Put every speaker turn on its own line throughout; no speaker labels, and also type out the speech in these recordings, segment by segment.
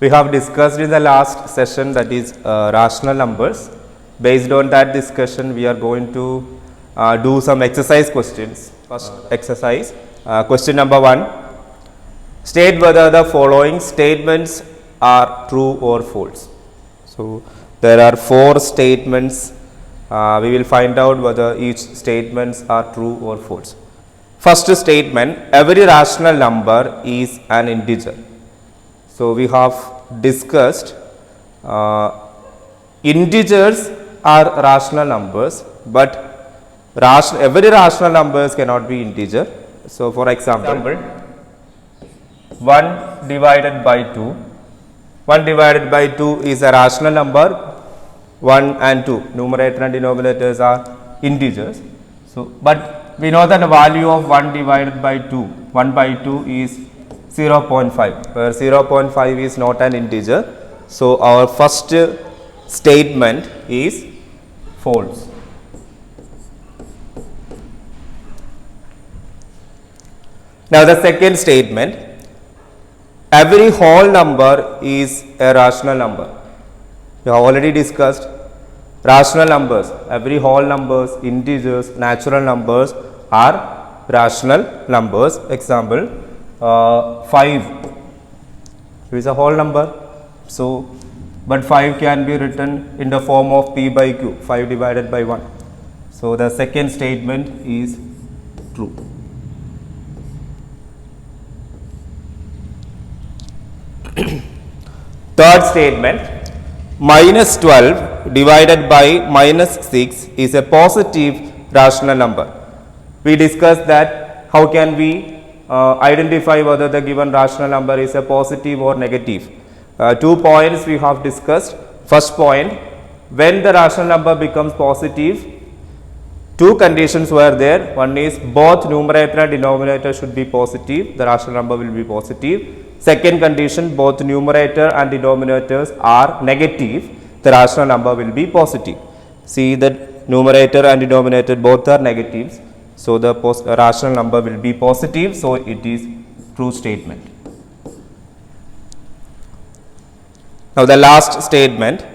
We have discussed in the last session, that is rational numbers. Based on that discussion, we are going to do some exercise questions. First exercise, question number 1. State whether the following statements are true or false. So, there are 4 statements. We will find out whether each statements are true or false. First statement, every rational number is an integer. So, we have discussed integers are rational numbers, but every rational numbers cannot be integer. So, for example, 1 divided by 2. 1 divided by 2 is a rational number. 1 and 2, numerator and denominators are integers. So, but we know that the value of 1 divided by 2, 1 by 2 is 0.5, where 0.5 is not an integer. So, our first statement is false. Now, the second statement, every whole number is a rational number. We have already discussed rational numbers, every whole numbers, integers, natural numbers are rational numbers. Example, 5 is a whole number. So, but 5 can be written in the form of p by q, 5 divided by 1. So, the second statement is true. Third statement, minus 12 divided by minus 6 is a positive rational number. We discussed that how can we identify whether the given rational number is a positive or negative. 2 points we have discussed. First point, when the rational number becomes positive, 2 conditions were there. One is both numerator and denominator should be positive, the rational number will be positive. Second condition, both numerator and denominators are negative, the rational number will be positive. See that numerator and denominator both are negatives, so the rational number will be positive, so it is true statement. Now, the last statement,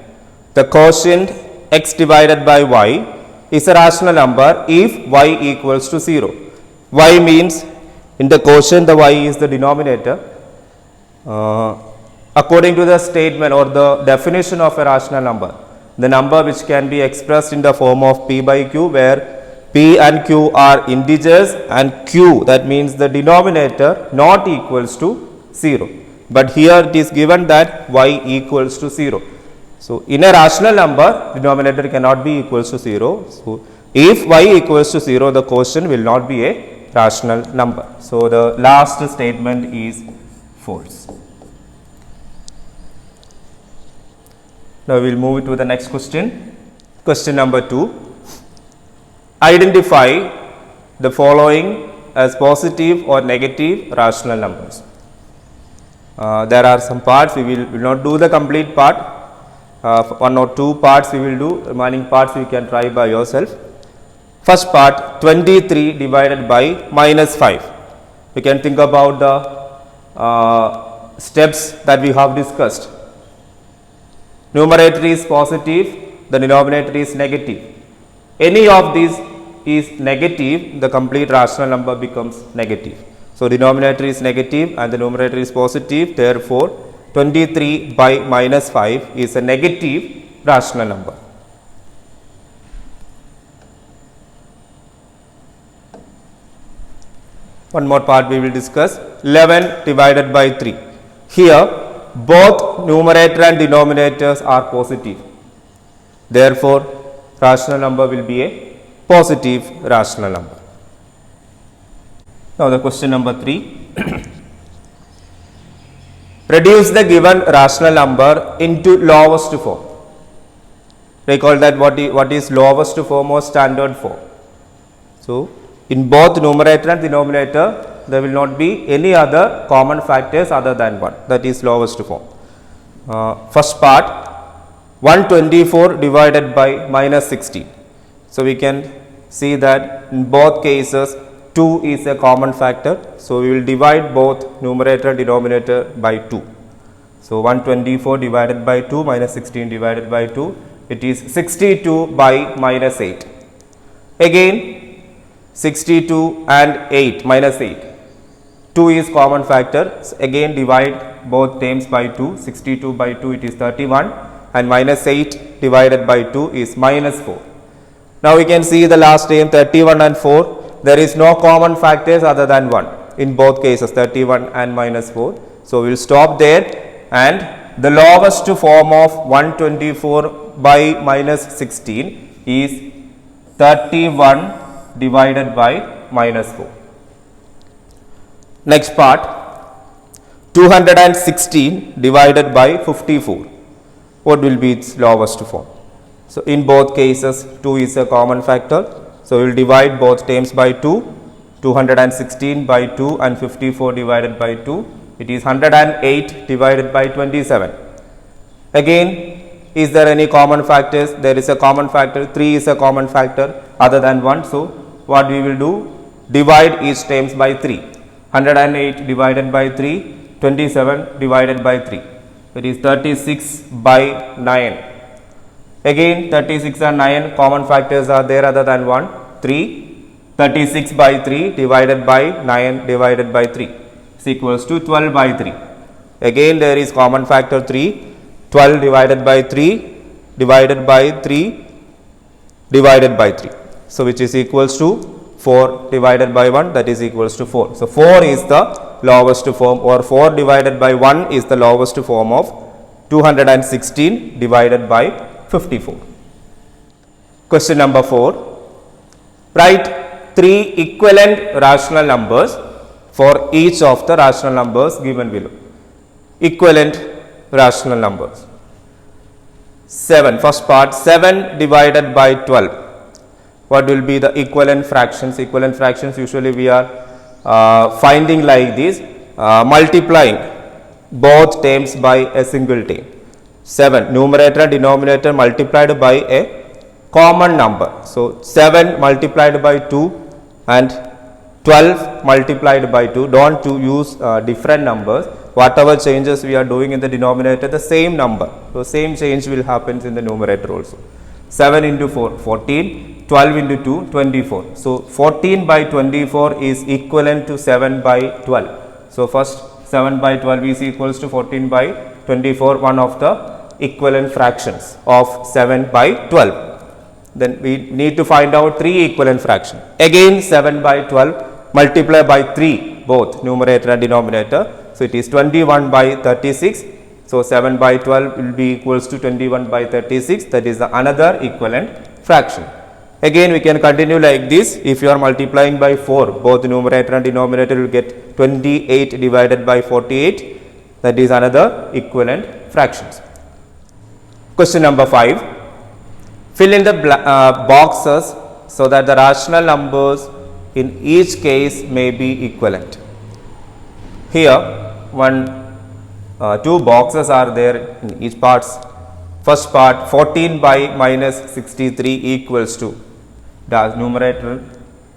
the quotient x divided by y is a rational number if y equals to 0. Y means in the quotient the y is the denominator. According to the statement or the definition of a rational number, the number which can be expressed in the form of p by q, where p and q are integers and q, that means the denominator, not equals to 0. But here it is given that y equals to 0. So, in a rational number, denominator cannot be equals to 0. So, if y equals to 0, the quotient will not be a rational number. So, the last statement is false. Now, we will move to the next question. Question number 2. Identify the following as positive or negative rational numbers. There are some parts, we will not do the complete part. 1 or 2 parts we will do, remaining parts you can try by yourself. First part, 23 divided by minus 5. You can think about the steps that we have discussed. Numerator is positive, the denominator is negative. Any of these is negative, the complete rational number becomes negative. So, denominator is negative and the numerator is positive, therefore, 23 by minus 5 is a negative rational number. One more part we will discuss, 11 divided by 3. Here, both numerator and denominators are positive. Therefore, rational number will be a positive rational number. Now, the question number 3. Reduce the given rational number into lowest form. Recall that what is lowest form or standard form. So, in both numerator and denominator, there will not be any other common factors other than 1, that is lowest form. First part, 124 divided by minus 16. So, we can see that in both cases 2 is a common factor. So, we will divide both numerator and denominator by 2. So 124 divided by 2 minus 16 divided by 2, it is 62 by minus 8. Again 62 and 8 minus 8. 2 is common factor. So again divide both terms by 2. 62 by 2 it is 31 and minus 8 divided by 2 is minus 4. Now we can see the last term 31 and 4. There is no common factors other than 1 in both cases, 31 and minus 4. So we will stop there, and the lowest form of 124 by minus 16 is 31 divided by minus 4. Next part, 216 divided by 54. What will be its lowest form? So in both cases 2 is a common factor. So we will divide both terms by 2. 216 by 2 and 54 divided by 2. It is 108 divided by 27. Again, is there any common factors? There is a common factor. 3 is a common factor other than 1. So what we will do? Divide each terms by 3. 108 divided by 3. 27 divided by 3. It is 36 by 9. Again 36 and 9 common factors are there other than 1. 3. 36 by 3 divided by 9 divided by 3 is equals to 12 by 3. Again there is common factor 3. 12 divided by 3 divided by 3 divided by 3. So which is equals to 4 divided by 1, that is equals to 4. So 4 is the lowest form, or 4 divided by 1 is the lowest form of 216 divided by 54. Question number 4. Write 3 equivalent rational numbers for each of the rational numbers given below. Equivalent rational numbers. 7. First part, 7 divided by 12. What will be the equivalent fractions? Equivalent fractions usually we are finding like this, multiplying both terms by a single term. 7 numerator and denominator multiplied by a common number. So 7 multiplied by 2 and 12 multiplied by 2. Don't use different numbers. Whatever changes we are doing in the denominator, the same number. So same change will happen in the numerator also. 7 into 4, 14. 12 into 2, 24. So 14 by 24 is equivalent to 7 by 12. So first 7 by 12 is equals to 14 by 24, one of the equivalent fractions of 7 by 12. Then we need to find out 3 equivalent fractions. Again 7 by 12 multiply by 3 both numerator and denominator. So it is 21 by 36. So 7 by 12 will be equals to 21 by 36. That is the another equivalent fraction. Again we can continue like this. If you are multiplying by 4, both numerator and denominator will get 28 divided by 48. That is another equivalent fractions. Question number 5. Fill in the boxes so that the rational numbers in each case may be equivalent. Here two boxes are there in each parts. First part, 14 by minus 63 equals to the numerator,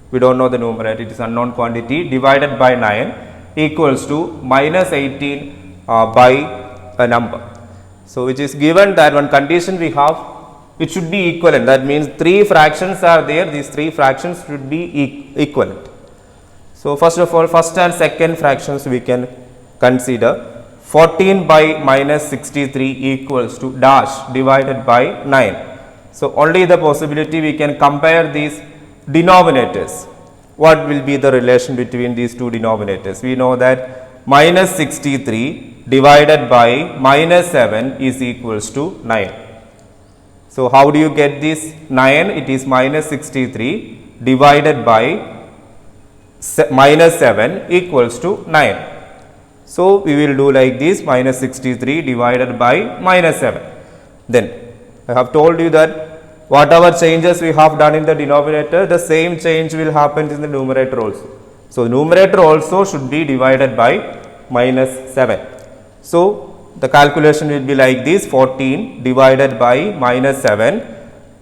we don't know the numerator, it is unknown quantity, divided by 9 equals to minus 18 by a number. So which is given that one condition we have, it should be equivalent. That means 3 fractions are there, these 3 fractions should be equivalent. So first of all, first and second fractions we can consider. 14 by minus 63 equals to dash divided by 9. So only the possibility we can compare these denominators. What will be the relation between these two denominators? We know that minus 63 divided by minus 7 is equals to 9. So how do you get this 9? It is minus 63 divided by minus 7 equals to 9. So we will do like this, minus 63 divided by minus 7. Then I have told you that whatever changes we have done in the denominator, the same change will happen in the numerator also. So numerator also should be divided by minus 7. So the calculation will be like this, 14 divided by minus 7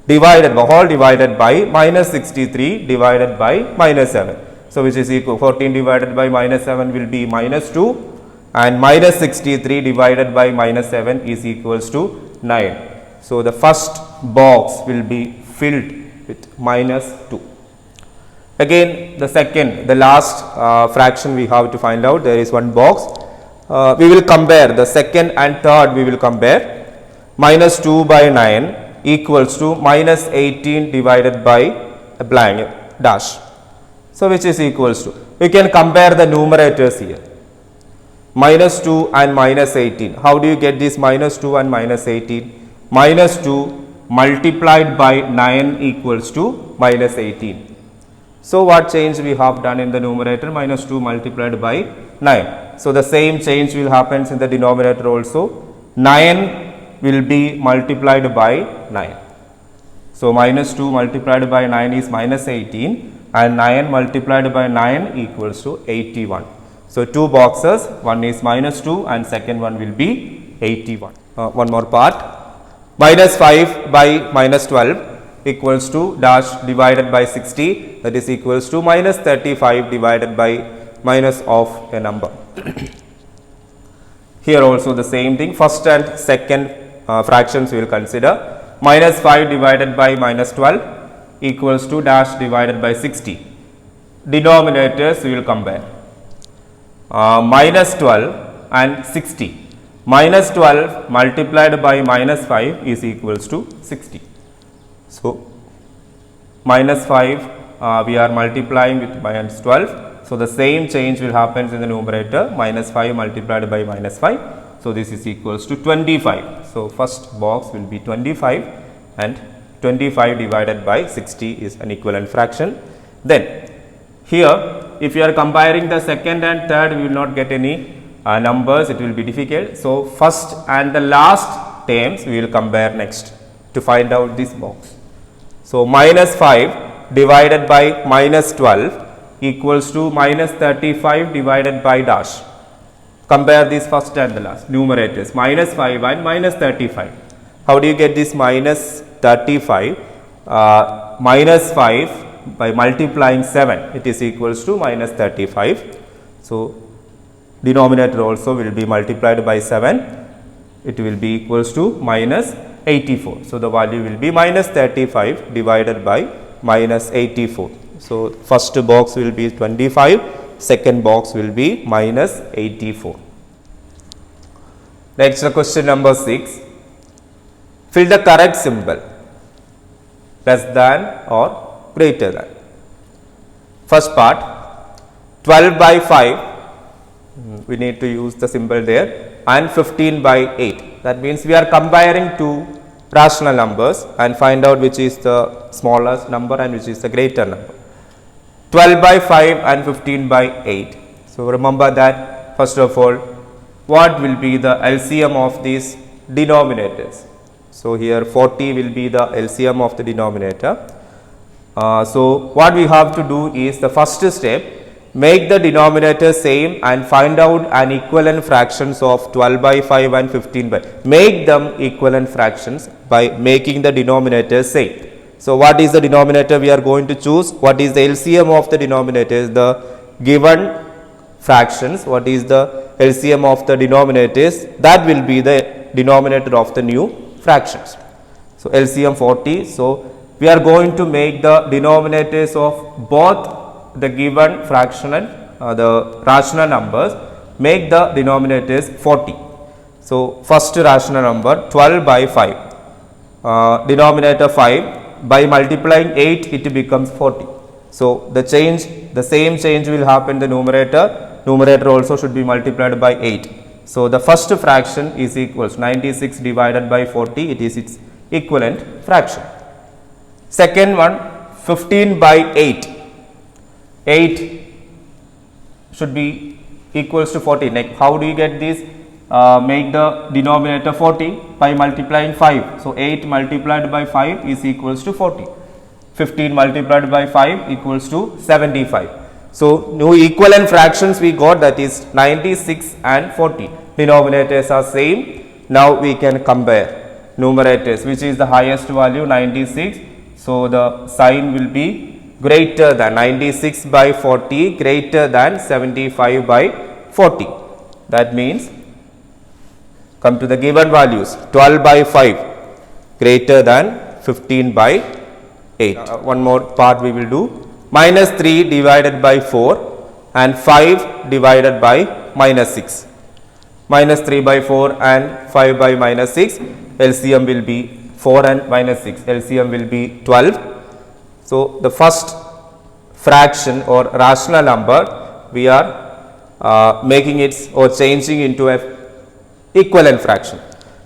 divided by whole divided by minus 63 divided by minus 7. So which is equal, 14 divided by minus 7 will be minus 2 and minus 63 divided by minus 7 is equals to 9. So the first box will be filled with minus 2. Again the last fraction we have to find out. There is one box. We will compare the second and third. We will compare. Minus 2 by 9 equals to minus 18 divided by a blank dash. So which is equals to, we can compare the numerators here. Minus 2 and minus 18. How do you get this minus 2 and minus 18? Minus 2 multiplied by 9 equals to minus 18. So what change we have done in the numerator? Minus 2 multiplied by 9. So the same change will happen in the denominator also. 9 will be multiplied by 9. So minus 2 multiplied by 9 is minus 18 and 9 multiplied by 9 equals to 81. So two boxes, one is minus 2 and second one will be 81. One more part. Minus 5 by minus 12 equals to dash divided by 60, that is equals to minus 35 divided by minus of a number. Here also the same thing, first and second fractions we will consider. Minus 5 divided by minus 12 equals to dash divided by 60. Denominators we will compare. Minus 12 and 60. Minus 12 multiplied by minus 5 is equals to 60. So minus 5 we are multiplying with minus 12. So the same change will happen in the numerator. Minus 5 multiplied by minus 5. So this is equals to 25. So first box will be 25 and 25 divided by 60 is an equivalent fraction. Then here if you are comparing the second and third, we will not get any numbers, it will be difficult. So first and the last terms we will compare next to find out this box. So minus 5 divided by minus 12 equals to minus 35 divided by dash. Compare this first and the last numerators, minus 5 and minus 35. How do you get this minus 35? Minus 5 by multiplying 7, it is equals to minus 35. So denominator also will be multiplied by 7, it will be equals to minus 84. So the value will be minus 35 divided by minus 84. So first box will be 25, second box will be minus 84. Next question number 6. Fill the correct symbol, less than or greater than. First part, 12 by 5, we need to use the symbol there, and 15 by 8. That means we are comparing two rational numbers and find out which is the smallest number and which is the greater number. 12 by 5 and 15 by 8. So remember that first of all, what will be the LCM of these denominators? So here 40 will be the LCM of the denominator. So what we have to do is the first step, make the denominator same and find out an equivalent fractions of 12 by 5 and 15 by. Make them equivalent fractions by making the denominator same. So what is the denominator we are going to choose? What is the LCM of the denominators? The given fractions. What is the LCM of the denominators? That will be the denominator of the new fractions. So LCM 40. So we are going to make the denominators of both the given fractional, the rational numbers, make the denominators 40. So first rational number 12 by 5, denominator 5. By multiplying 8 it becomes 40. So the same change will happen in the numerator. Numerator also should be multiplied by 8. So the first fraction is equals 96 divided by 40, it is its equivalent fraction. Second one, 15 by 8. 8 should be equals to 40. Like how do you get this? Make the denominator 40 by multiplying 5. So 8 multiplied by 5 is equals to 40. 15 multiplied by 5 equals to 75. So new equivalent fractions we got, that is 96 and 40. Denominators are same. Now we can compare numerators, which is the highest value, 96. So the sign will be greater than 96 by 40, greater than 75 by 40. That means come to the given values, 12 by 5 greater than 15 by 8. One more part we will do, minus 3 divided by 4 and 5 divided by minus 6. Minus 3 by 4 and 5 by minus 6, LCM will be 4 and minus 6, LCM will be 12. So, the first fraction or rational number we are making it or changing into a equivalent fraction.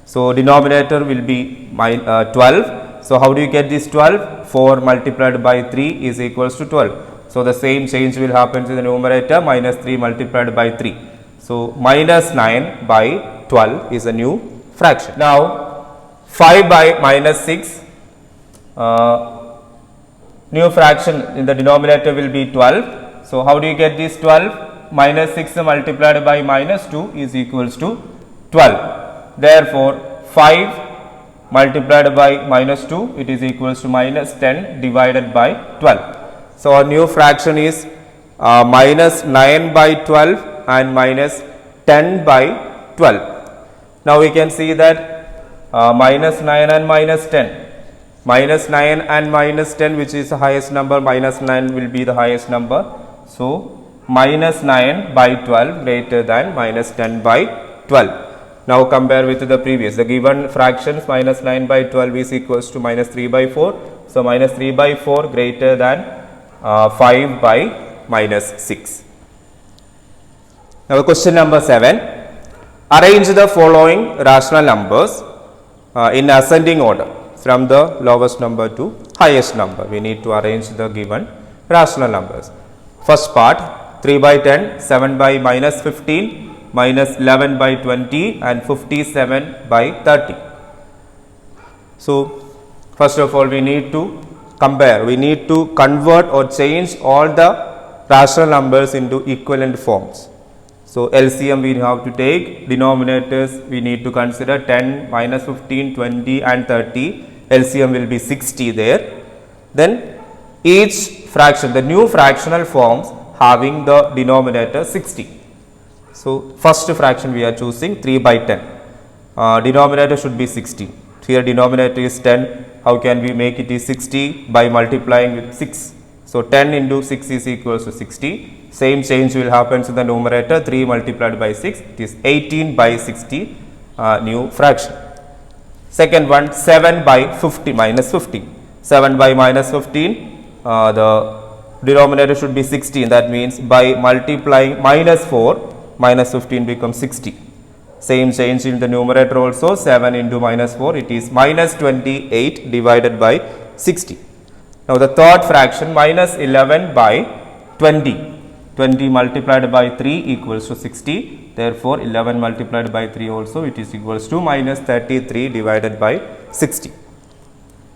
So, denominator will be 12. So, how do you get this 12? 4 multiplied by 3 is equals to 12. So, the same change will happen to the numerator, minus 3 multiplied by 3. So, minus 9 by 12 is a new fraction. Now, 5 by minus 6, new fraction in the denominator will be 12. So, how do you get this 12? Minus 6 multiplied by minus 2 is equals to 12. Therefore, 5 multiplied by minus 2, it is equals to minus 10 divided by 12. So, our new fraction is minus 9 by 12 and minus 10 by 12. Now, we can see that minus 9 and minus 10. Minus 9 and minus 10, which is the highest number, minus 9 will be the highest number. So, minus 9 by 12 greater than minus 10 by 12. Now, compare with the previous, the given fractions minus 9 by 12 is equals to minus 3 by 4. So, minus 3 by 4 greater than 5 by minus 6. Now, question number 7, arrange the following rational numbers in ascending order from the lowest number to highest number. We need to arrange the given rational numbers. First part, 3 by 10, 7 by minus 15, minus 11 by 20 and 57 by 30. So, first of all we need to compare, we need to convert or change all the rational numbers into equivalent forms. So, LCM we have to take, denominators we need to consider 10, minus 15, 20 and 30, LCM will be 60 there. Then each fraction, the new fractional forms having the denominator 60. So, first fraction we are choosing 3 by 10, denominator should be 60. Here denominator is 10, how can we make it is 60? By multiplying with 6. So, 10 into 6 is equals to 60. Same change will happen to the numerator, 3 multiplied by 6, it is 18 by 60 new fraction. Second one, 7 by 50 minus 15. 7 by minus 15, the denominator should be 16. That means by multiplying minus 4, minus 15 becomes 60. Same change in the numerator also, 7 into minus 4, it is minus 28 divided by 60. Now, the third fraction, minus 11 by 20. 20 multiplied by 3 equals to 60. Therefore, 11 multiplied by 3 also it is equals to minus 33 divided by 60.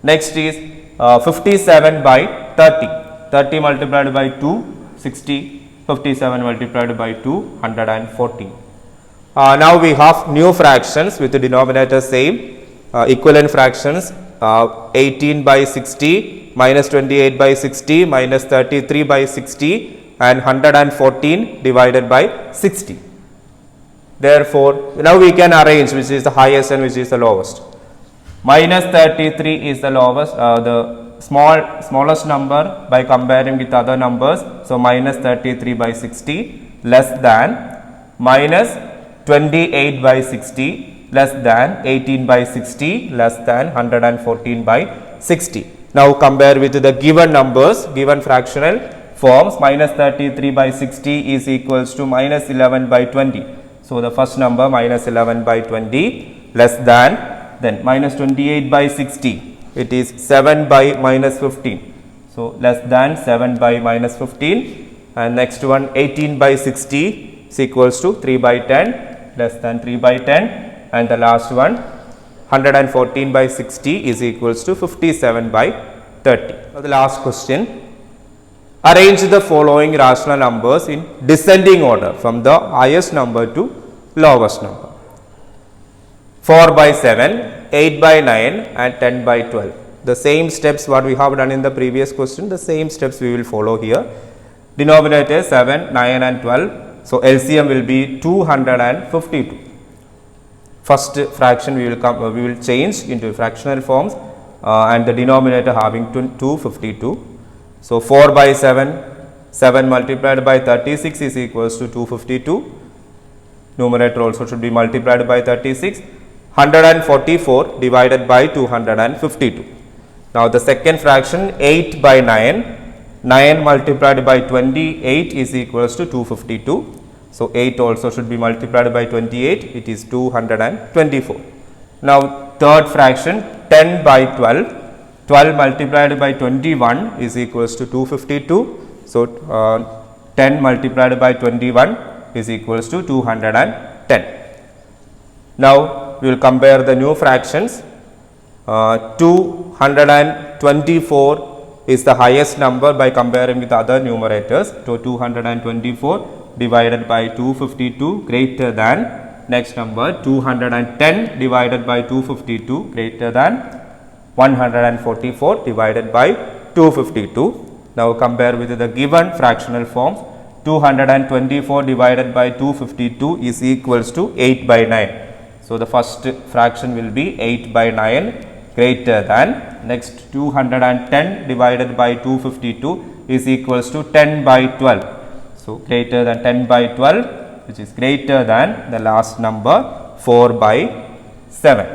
Next is 57 by 30. 30 multiplied by 2, 60. 57 multiplied by 2, 114. Now, we have new fractions with the denominator same, equivalent fractions 18 by 60, minus 28 by 60, minus 33 by 60 and 114 divided by 60. Therefore, now we can arrange which is the highest and which is the lowest. Minus 33 is the lowest, the smallest number by comparing with other numbers. So, minus 33 by 60 less than minus 28 by 60 less than 18 by 60 less than 114 by 60. Now, compare with the given numbers, given fractional forms, minus 33 by 60 is equals to minus 11 by 20. So, the first number minus 11 by 20 less than, then minus 28 by 60, it is 7 by minus 15. So, less than 7 by minus 15, and next one 18 by 60 is equals to 3 by 10 less than 3 by 10, and the last one 114 by 60 is equals to 57 by 30. Now, the last question, arrange the following rational numbers in descending order from the highest number to lowest number. 4 by 7, 8 by 9 and 10 by 12. The same steps what we have done in the previous question, the same steps we will follow here. Denominator 7, 9 and 12. So LCM will be 252. First fraction we will change into fractional forms and the denominator having 252. So 4 by 7, 7 multiplied by 36 is equals to 252. Numerator also should be multiplied by 36. 144 divided by 252. Now the second fraction 8 by 9. 9 multiplied by 28 is equals to 252. So 8 also should be multiplied by 28. It is 224. Now third fraction 10 by 12. 12 multiplied by 21 is equals to 252. So 10 multiplied by 21 is equals to 210. Now we will compare the new fractions. 224 is the highest number by comparing with other numerators. So 224 divided by 252 greater than next number 210 divided by 252 greater than 144 divided by 252. Now compare with the given fractional forms. 224 divided by 252 is equals to 8 by 9. So the first fraction will be 8 by 9 greater than next 210 divided by 252 is equals to 10 by 12. So greater than 10 by 12, which is greater than the last number 4 by 7.